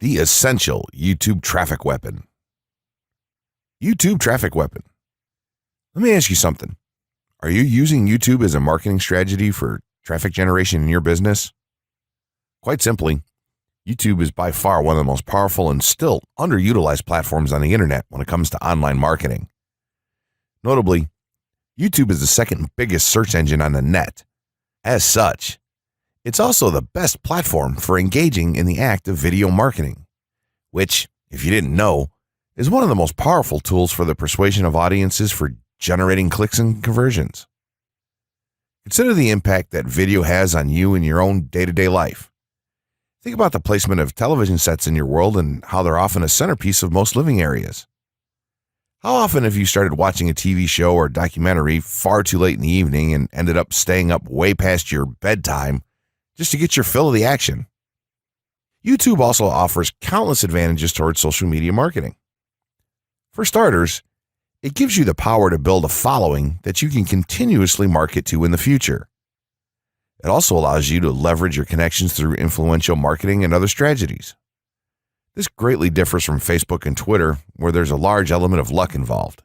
The essential YouTube traffic weapon. YouTube traffic weapon. Let me ask you something. Are you using YouTube as a marketing strategy for traffic generation in your business? Quite simply, YouTube is by far one of the most powerful and still underutilized platforms on the internet when it comes to online marketing. Notably, YouTube is the second biggest search engine on the net. As such, it's also the best platform for engaging in the act of video marketing, which, if you didn't know, is one of the most powerful tools for the persuasion of audiences for generating clicks and conversions. Consider the impact that video has on you in your own day-to-day life. Think about the placement of television sets in your world and how they're often a centerpiece of most living areas. How often have you started watching a TV show or documentary far too late in the evening and ended up staying up way past your bedtime just to get your fill of the action? YouTube also offers countless advantages towards social media marketing. For starters, it gives you the power to build a following that you can continuously market to in the future. It also allows you to leverage your connections through influential marketing and other strategies. This greatly differs from Facebook and Twitter, where there's a large element of luck involved.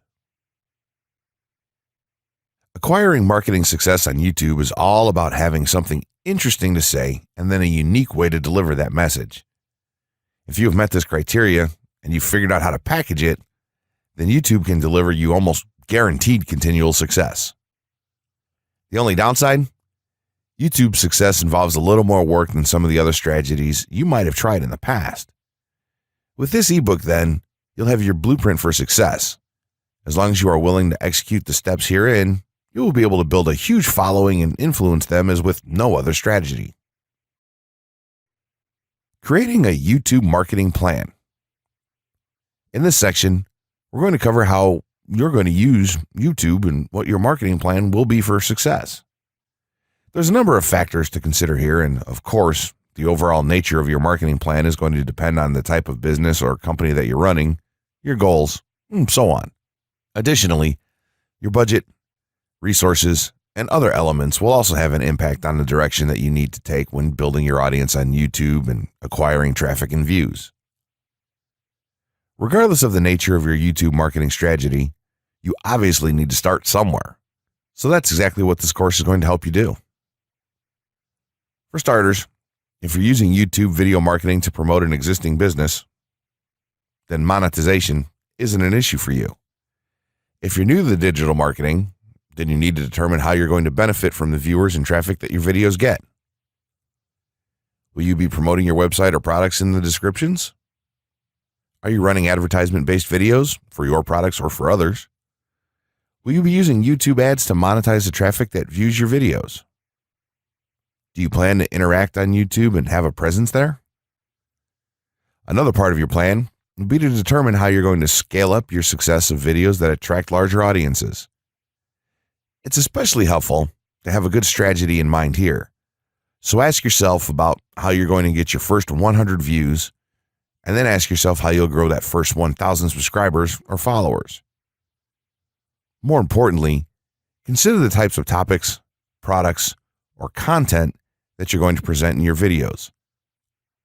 Acquiring marketing success on YouTube is all about having something interesting to say and then a unique way to deliver that message. If you have met this criteria and you've figured out how to package it, then YouTube can deliver you almost guaranteed continual success. The only downside? YouTube's success involves a little more work than some of the other strategies you might have tried in the past. With this ebook, then, you'll have your blueprint for success. As long as you are willing to execute the steps herein, you will be able to build a huge following and influence them as with no other strategy. Creating a YouTube marketing plan. In this section, we're going to cover how you're going to use YouTube and what your marketing plan will be for success. There's a number of factors to consider here, and of course, the overall nature of your marketing plan is going to depend on the type of business or company that you're running, your goals, and so on. Additionally, your budget, resources, and other elements will also have an impact on the direction that you need to take when building your audience on YouTube and acquiring traffic and views. Regardless of the nature of your YouTube marketing strategy, you obviously need to start somewhere. So that's exactly what this course is going to help you do. For starters, if you're using YouTube video marketing to promote an existing business, then monetization isn't an issue for you. If you're new to the digital marketing, then you need to determine how you're going to benefit from the viewers and traffic that your videos get. Will you be promoting your website or products in the descriptions? Are you running advertisement-based videos for your products or for others? Will you be using YouTube ads to monetize the traffic that views your videos? Do you plan to interact on YouTube and have a presence there? Another part of your plan would be to determine how you're going to scale up your success of videos that attract larger audiences. It's especially helpful to have a good strategy in mind here. So ask yourself about how you're going to get your first 100 views, and then ask yourself how you'll grow that first 1,000 subscribers or followers. More importantly, consider the types of topics, products, or content that you're going to present in your videos.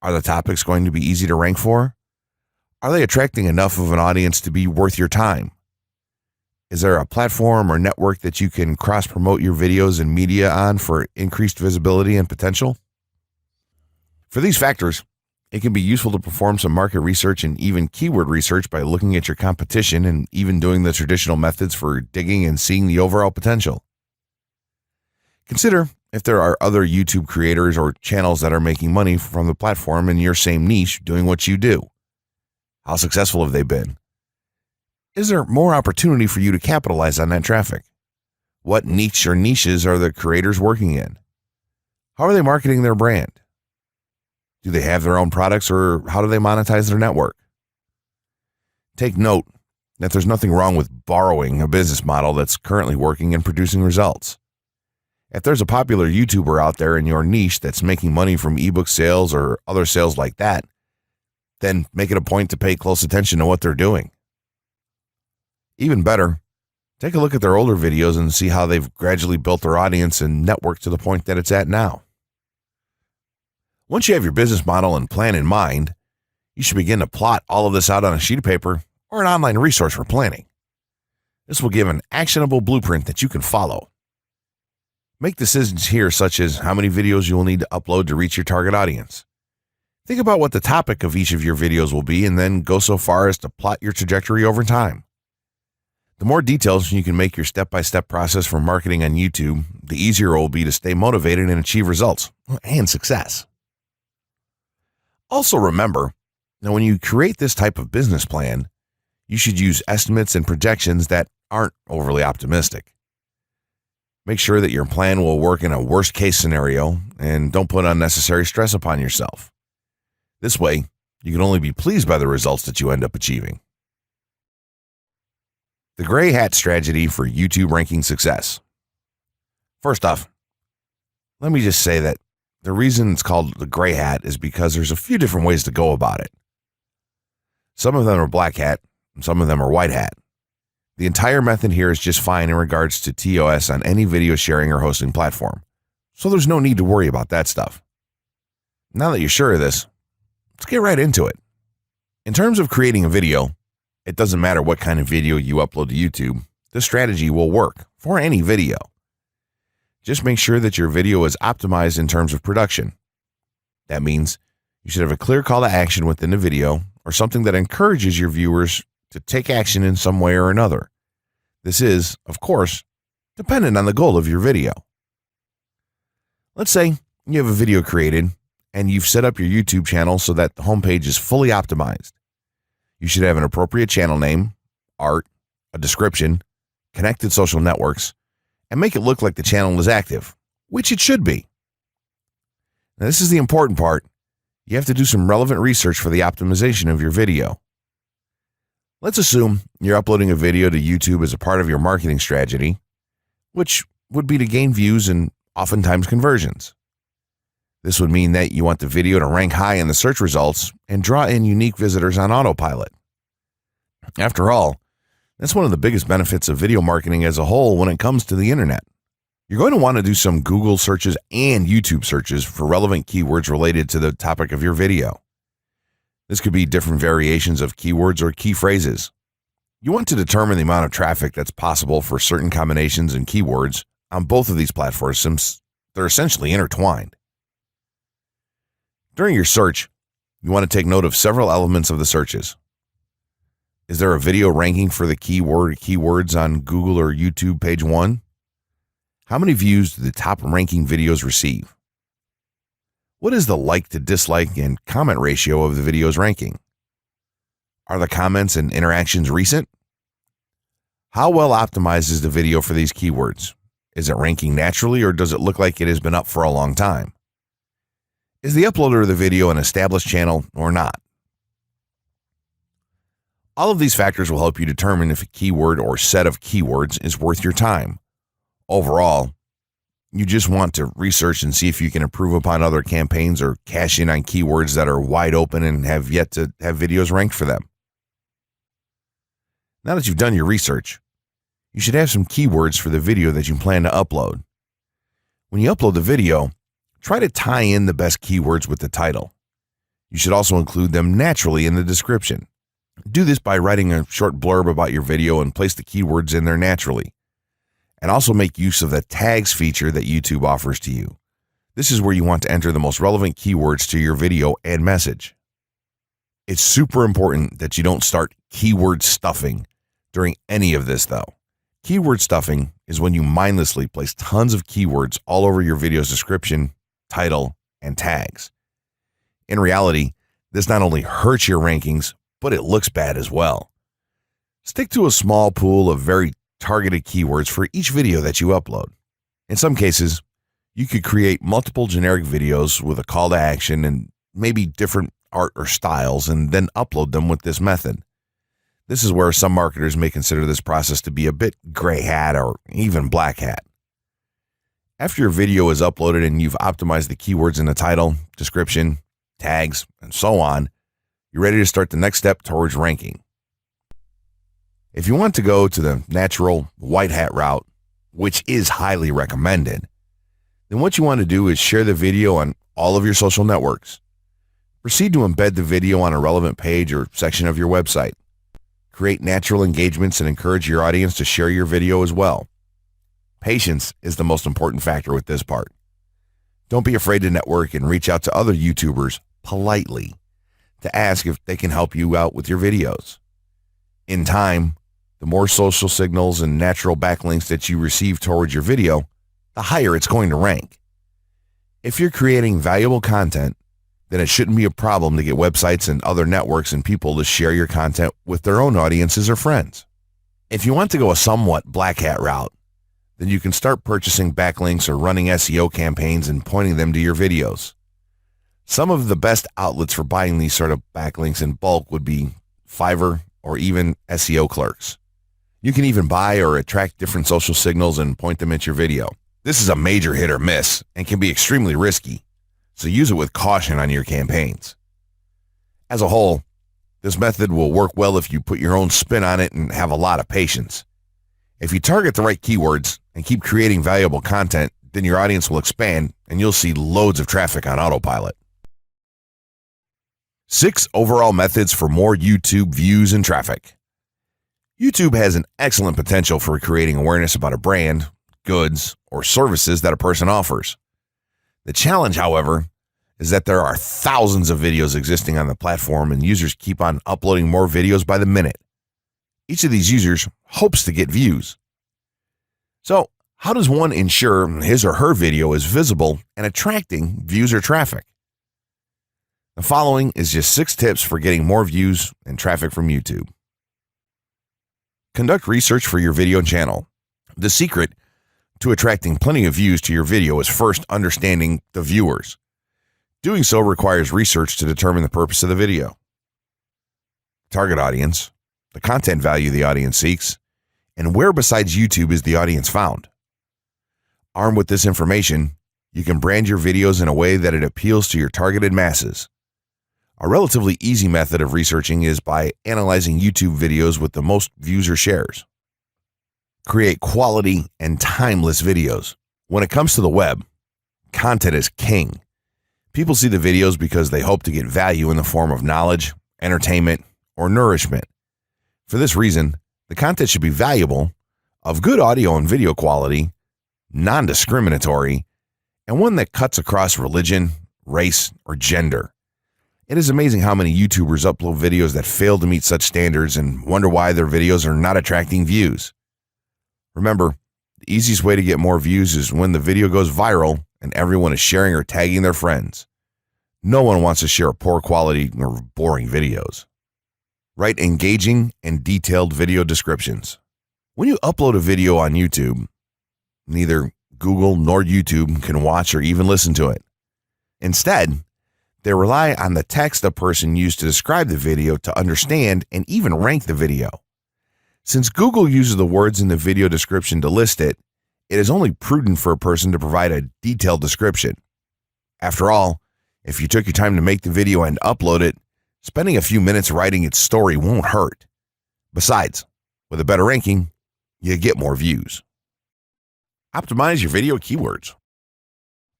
Are the topics going to be easy to rank for? Are they attracting enough of an audience to be worth your time? Is there a platform or network that you can cross-promote your videos and media on for increased visibility and potential? For these factors, it can be useful to perform some market research and even keyword research by looking at your competition and even doing the traditional methods for digging and seeing the overall potential. Consider if there are other YouTube creators or channels that are making money from the platform in your same niche doing what you do. How successful have they been? Is there more opportunity for you to capitalize on that traffic? What niche or niches are the creators working in? How are they marketing their brand? Do they have their own products, or how do they monetize their network? Take note that there's nothing wrong with borrowing a business model that's currently working and producing results. If there's a popular YouTuber out there in your niche that's making money from ebook sales or other sales like that, then make it a point to pay close attention to what they're doing. Even better, take a look at their older videos and see how they've gradually built their audience and network to the point that it's at now. Once you have your business model and plan in mind, You should begin to plot all of this out on a sheet of paper or an online resource for planning. This will give an actionable blueprint that you can follow. Make decisions here such as how many videos you will need to upload to reach your target audience. Think about what the topic of each of your videos will be and then go so far as to plot your trajectory over time. The more details you can make your step-by-step process for marketing on YouTube, the easier it will be to stay motivated and achieve results and success. Also remember, now when you create this type of business plan, you should use estimates and projections that aren't overly optimistic. Make sure that your plan will work in a worst-case scenario and don't put unnecessary stress upon yourself. This way, you can only be pleased by the results that you end up achieving. The gray hat strategy for YouTube ranking success. First off, let me just say that the reason it's called the gray hat is because there's a few different ways to go about it. Some of them are black hat, and some of them are white hat. The entire method here is just fine in regards to TOS on any video sharing or hosting platform, so there's no need to worry about that stuff. Now that you're sure of this, let's get right into it. In terms of creating a video, it doesn't matter what kind of video you upload to YouTube, this strategy will work for any video. Just make sure that your video is optimized in terms of production. That means you should have a clear call to action within the video or something that encourages your viewers to take action in some way or another. This is, of course, dependent on the goal of your video. Let's say you have a video created and you've set up your YouTube channel so that the homepage is fully optimized. You should have an appropriate channel name, art, a description, connected social networks, and make it look like the channel is active, which it should be. Now, this is the important part. You have to do some relevant research for the optimization of your video. Let's assume you're uploading a video to YouTube as a part of your marketing strategy, which would be to gain views and oftentimes conversions. This would mean that you want the video to rank high in the search results and draw in unique visitors on autopilot. After all, that's one of the biggest benefits of video marketing as a whole when it comes to the internet. You're going to want to do some Google searches and YouTube searches for relevant keywords related to the topic of your video. This could be different variations of keywords or key phrases. You want to determine the amount of traffic that's possible for certain combinations and keywords on both of these platforms since they're essentially intertwined. During your search, you want to take note of several elements of the searches. Is there a video ranking for the keywords on Google or YouTube page 1? How many views do the top ranking videos receive? What is the like to dislike and comment ratio of the video's ranking? Are the comments and interactions recent? How well optimized is the video for these keywords? Is it ranking naturally or does it look like it has been up for a long time? Is the uploader of the video an established channel or not? All of these factors will help you determine if a keyword or set of keywords is worth your time. Overall, you just want to research and see if you can improve upon other campaigns or cash in on keywords that are wide open and have yet to have videos ranked for them. Now that you've done your research, you should have some keywords for the video that you plan to upload. When you upload the video, try to tie in the best keywords with the title. You should also include them naturally in the description. Do this by writing a short blurb about your video and place the keywords in there naturally. And also make use of the tags feature that YouTube offers to you. This is where you want to enter the most relevant keywords to your video and message. It's super important that you don't start keyword stuffing during any of this though. Keyword stuffing is when you mindlessly place tons of keywords all over your video's description, title, and tags. In reality, this not only hurts your rankings, but it looks bad as well. Stick to a small pool of very targeted keywords for each video that you upload. In some cases, you could create multiple generic videos with a call to action and maybe different art or styles and then upload them with this method. This is where some marketers may consider this process to be a bit gray hat or even black hat. After your video is uploaded and you've optimized the keywords in the title, description, tags, and so on, you're ready to start the next step towards ranking. If you want to go to the natural white hat route, which is highly recommended, then what you want to do is share the video on all of your social networks. Proceed to embed the video on a relevant page or section of your website. Create natural engagements and encourage your audience to share your video as well. Patience is the most important factor with this part. Don't be afraid to network and reach out to other YouTubers politely to ask if they can help you out with your videos. In time, the more social signals and natural backlinks that you receive towards your video, the higher it's going to rank. If you're creating valuable content, then it shouldn't be a problem to get websites and other networks and people to share your content with their own audiences or friends. If you want to go a somewhat black hat route, then you can start purchasing backlinks or running SEO campaigns and pointing them to your videos. Some of the best outlets for buying these sort of backlinks in bulk would be Fiverr or even SEO clerks. You can even buy or attract different social signals and point them at your video. This is a major hit or miss and can be extremely risky, so use it with caution on your campaigns. As a whole, this method will work well if you put your own spin on it and have a lot of patience. If you target the right keywords and keep creating valuable content, then your audience will expand and you'll see loads of traffic on autopilot. 6 overall methods for more YouTube views and traffic. YouTube has an excellent potential for creating awareness about a brand, goods, or services that a person offers. The challenge, however, is that there are thousands of videos existing on the platform and users keep on uploading more videos by the minute. Each of these users hopes to get views. So, how does one ensure his or her video is visible and attracting views or traffic? The following is just 6 tips for getting more views and traffic from YouTube. Conduct research for your video channel. The secret to attracting plenty of views to your video is first understanding the viewers. Doing so requires research to determine the purpose of the video, target audience, the content value the audience seeks, and where besides YouTube is the audience found. Armed with this information, you can brand your videos in a way that it appeals to your targeted masses. A relatively easy method of researching is by analyzing YouTube videos with the most views or shares. Create quality and timeless videos. When it comes to the web, content is king. People see the videos because they hope to get value in the form of knowledge, entertainment, or nourishment. For this reason, the content should be valuable, of good audio and video quality, non-discriminatory, and one that cuts across religion, race, or gender. It is amazing how many YouTubers upload videos that fail to meet such standards and wonder why their videos are not attracting views. Remember, the easiest way to get more views is when the video goes viral and everyone is sharing or tagging their friends. No one wants to share poor quality or boring videos. Write engaging and detailed video descriptions. When you upload a video on YouTube, neither Google nor YouTube can watch or even listen to it. Instead, they rely on the text a person used to describe the video to understand and even rank the video. Since Google uses the words in the video description to list it, it is only prudent for a person to provide a detailed description. After all, if you took your time to make the video and upload it, spending a few minutes writing its story won't hurt. Besides, with a better ranking, you get more views. Optimize your video keywords.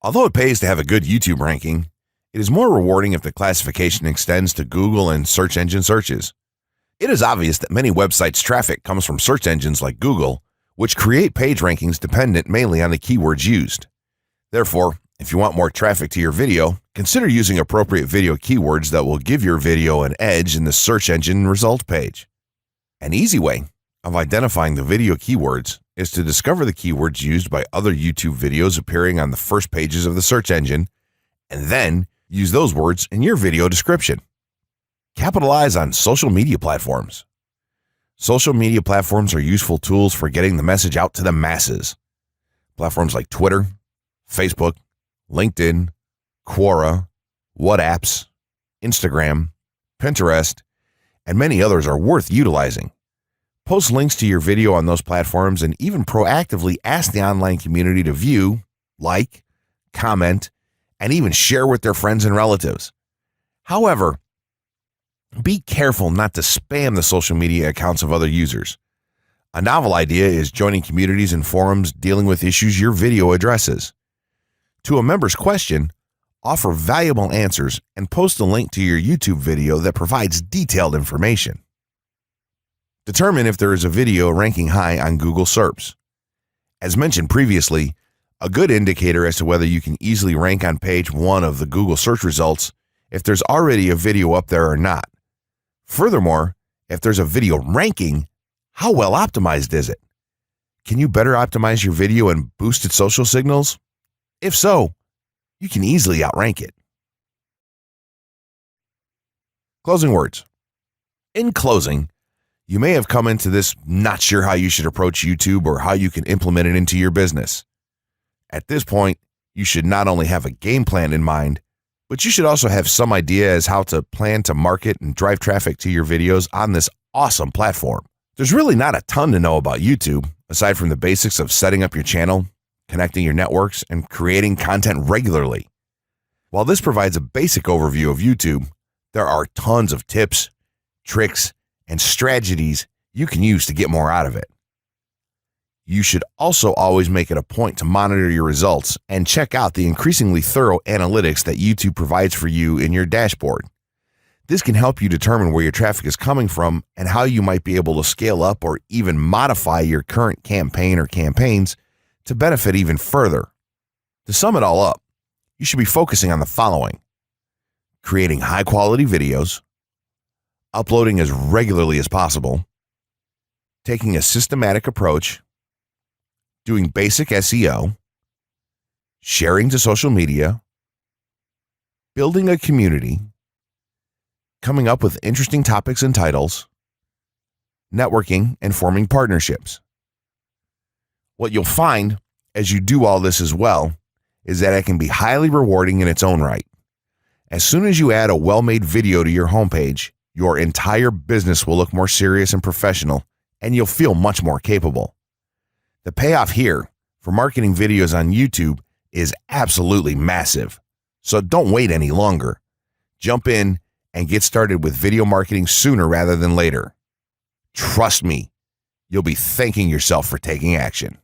Although it pays to have a good YouTube ranking, it is more rewarding if the classification extends to Google and search engine searches. It is obvious that many websites' traffic comes from search engines like Google, which create page rankings dependent mainly on the keywords used. Therefore, if you want more traffic to your video, consider using appropriate video keywords that will give your video an edge in the search engine result page. An easy way of identifying the video keywords is to discover the keywords used by other YouTube videos appearing on the first pages of the search engine, and then use those words in your video description. Capitalize on social media platforms. Social media platforms are useful tools for getting the message out to the masses. Platforms like Twitter, Facebook, LinkedIn, Quora, WhatsApp, Instagram, Pinterest, and many others are worth utilizing. Post links to your video on those platforms and even proactively ask the online community to view, like, comment, and even share with their friends and relatives. However, be careful not to spam the social media accounts of other users. A novel idea is joining communities and forums dealing with issues your video addresses. To a member's question, Offer valuable answers and post a link to your YouTube video that provides detailed information. Determine if there is a video ranking high on Google SERPs. As mentioned previously, a good indicator as to whether you can easily rank on page 1 of the Google search results if there's already a video up there or not. Furthermore, if there's a video ranking, how well optimized is it? Can you better optimize your video and boost its social signals? If so, you can easily outrank it. Closing words. In closing, you may have come into this not sure how you should approach YouTube or how you can implement it into your business. At this point, you should not only have a game plan in mind, but you should also have some idea as how to plan to market and drive traffic to your videos on this awesome platform. There's really not a ton to know about YouTube, aside from the basics of setting up your channel, connecting your networks, and creating content regularly. While this provides a basic overview of YouTube, there are tons of tips, tricks, and strategies you can use to get more out of it. You should also always make it a point to monitor your results and check out the increasingly thorough analytics that YouTube provides for you in your dashboard. This can help you determine where your traffic is coming from and how you might be able to scale up or even modify your current campaign or campaigns to benefit even further. To sum it all up, you should be focusing on the following: creating high-quality videos, uploading as regularly as possible, taking a systematic approach, doing basic SEO, sharing to social media, building a community, coming up with interesting topics and titles, networking, and forming partnerships. What you'll find as you do all this as well is that it can be highly rewarding in its own right. As soon as you add a well-made video to your homepage, your entire business will look more serious and professional, and you'll feel much more capable. The payoff here for marketing videos on YouTube is absolutely massive. So don't wait any longer. Jump in and get started with video marketing sooner rather than later. Trust me, you'll be thanking yourself for taking action.